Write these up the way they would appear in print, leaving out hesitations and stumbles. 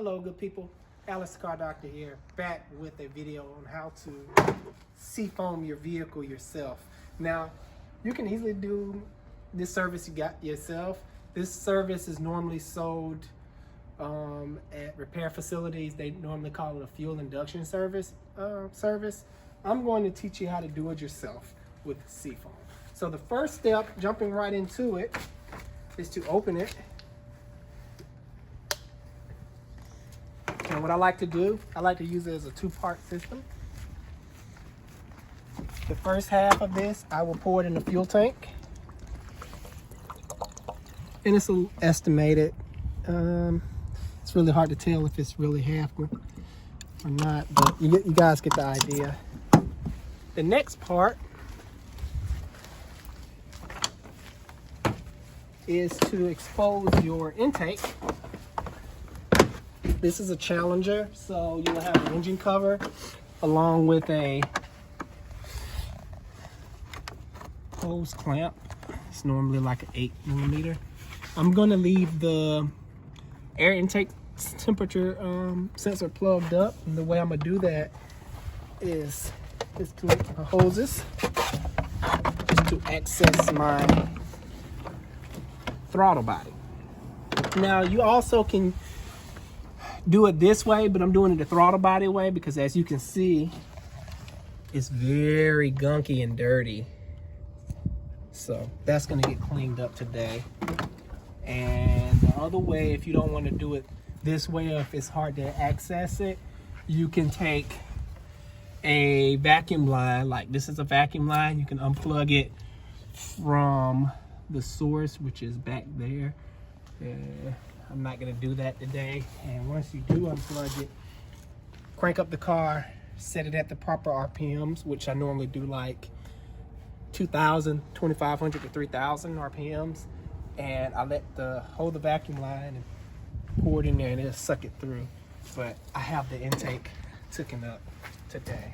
Hello good people, Alex the Car Doctor here, back with a video on how to seafoam your vehicle yourself. Now, you can easily do this service you got yourself. This service is normally sold at repair facilities. They normally call it a fuel induction service. I'm going to teach you how to do it yourself with Seafoam. So the first step, jumping right into it, is to open it. And what I like to do, I like to use it as a two-part system. The first half of this, I will pour it in the fuel tank. And it's estimated. It's really hard to tell if it's really half or not, but you guys get the idea. The next part is to expose your intake. This is a Challenger, so you'll have an engine cover along with a hose clamp. It's normally like an 8mm. I'm going to leave the air intake temperature sensor plugged up, and the way I'm going to do that is to the hoses just to access my throttle body. Now you also can do it this way, but I'm doing it the throttle body way because, as you can see, it's very gunky and dirty. So that's going to get cleaned up today. And the other way, if you don't want to do it this way, or if it's hard to access it, you can take a vacuum line. Like this is a vacuum line. You can unplug it from the source, which is back there. I'm not going to do that today. And once you do unplug it, crank up the car, set it at the proper RPMs, which I normally do like 2,000, 2,500 to 3,000 RPMs. And I hold the vacuum line and pour it in there, and it'll suck it through. But I have the intake taken out today,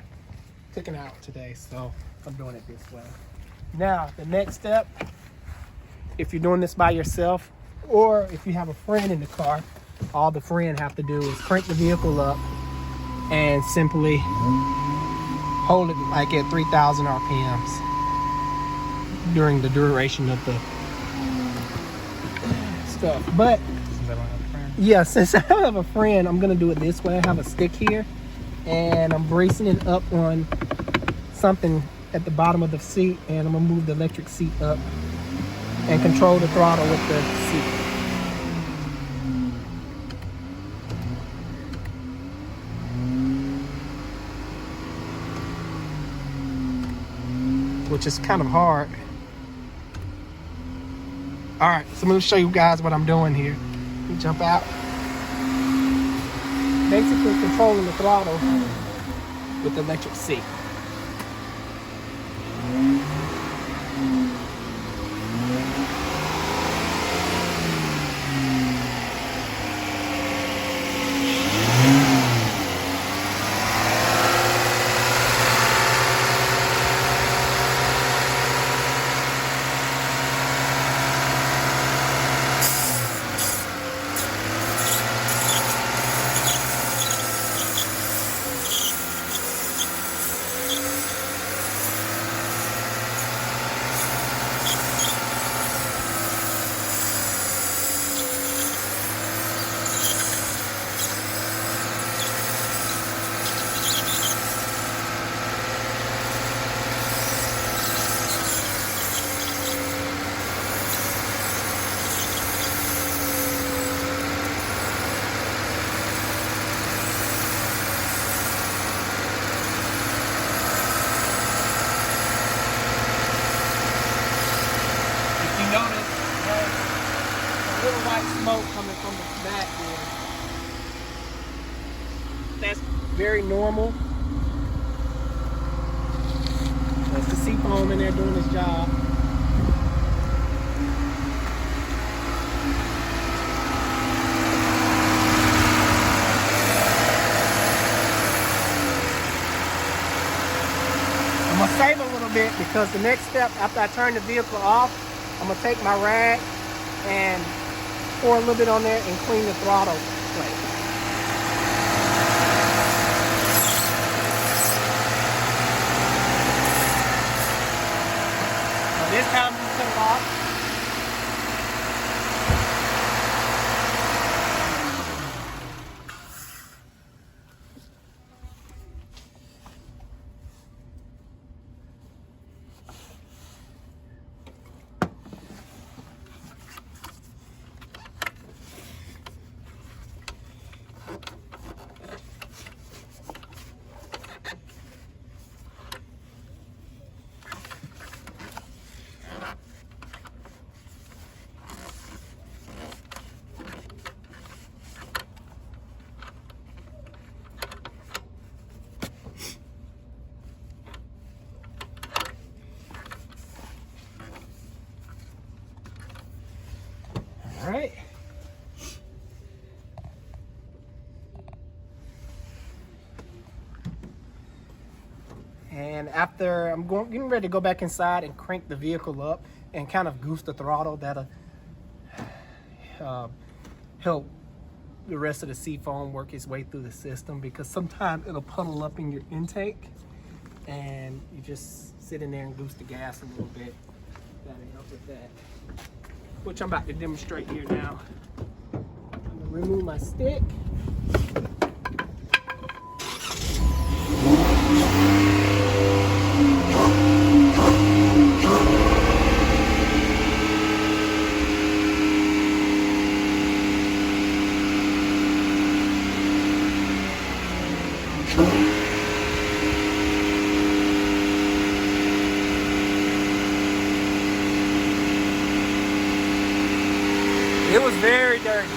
so I'm doing it this way. Now, the next step, if you're doing this by yourself, or if you have a friend in the car, all the friend have to do is crank the vehicle up and simply hold it like at 3,000 RPMs during the duration of the stuff. But yeah, since I have a friend, I'm gonna do it this way. I have a stick here and I'm bracing it up on something at the bottom of the seat, and I'm gonna move the electric seat up and control the throttle with the seat. Which is kind of hard. All right, so I'm gonna show you guys what I'm doing here. Let me jump out. Basically controlling the throttle with the electric seat. Notice there's a little white smoke coming from the back there. That's very normal. That's the Seafoam in there doing its job. I'm gonna save a little bit because the next step after I turn the vehicle off, I'm gonna take my rag and pour a little bit on there and clean the throttle plate. And after I'm getting ready to go back inside and crank the vehicle up and kind of goose the throttle, that'll help the rest of the Seafoam work its way through the system, because sometimes it'll puddle up in your intake and you just sit in there and goose the gas a little bit. That'll help with that, which I'm about to demonstrate here now. I'm gonna remove my stick. It was very dirty.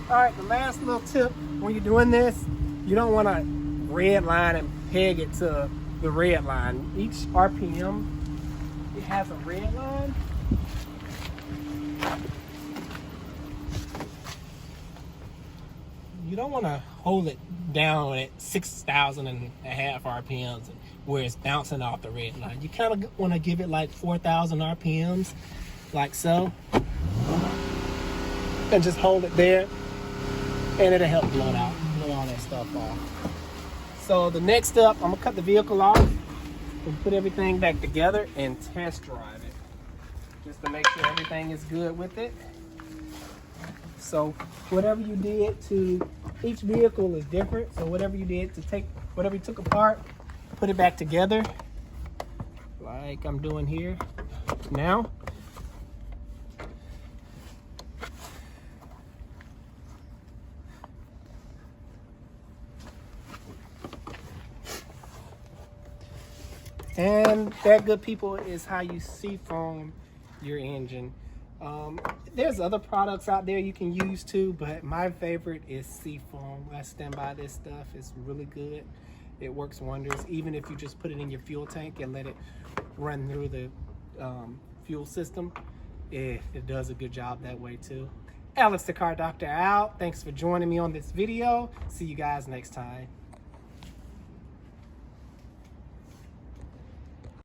All right, the last little tip when you're doing this, you don't want to red line and peg it to the red line. Each RPM, it has a red line. You don't want to hold it down at 6,500 RPMs where it's bouncing off the red line. You kind of want to give it like 4,000 RPMs, like so, and just hold it there, and it'll help blow all that stuff off. So the next up, I'm gonna cut the vehicle off and put everything back together and test drive it, just to make sure everything is good with it. So whatever you did to each vehicle is different. So whatever you did to take, whatever you took apart, put it back together, like I'm doing here now. And that, good people, is how you Seafoam your engine. There's other products out there you can use too, but my favorite is Seafoam. I stand by this stuff. It's really good. It works wonders, even if you just put it in your fuel tank and let it run through the fuel system. It does a good job that way too. Alex the Car Doctor out. Thanks for joining me on this video. See you guys next time.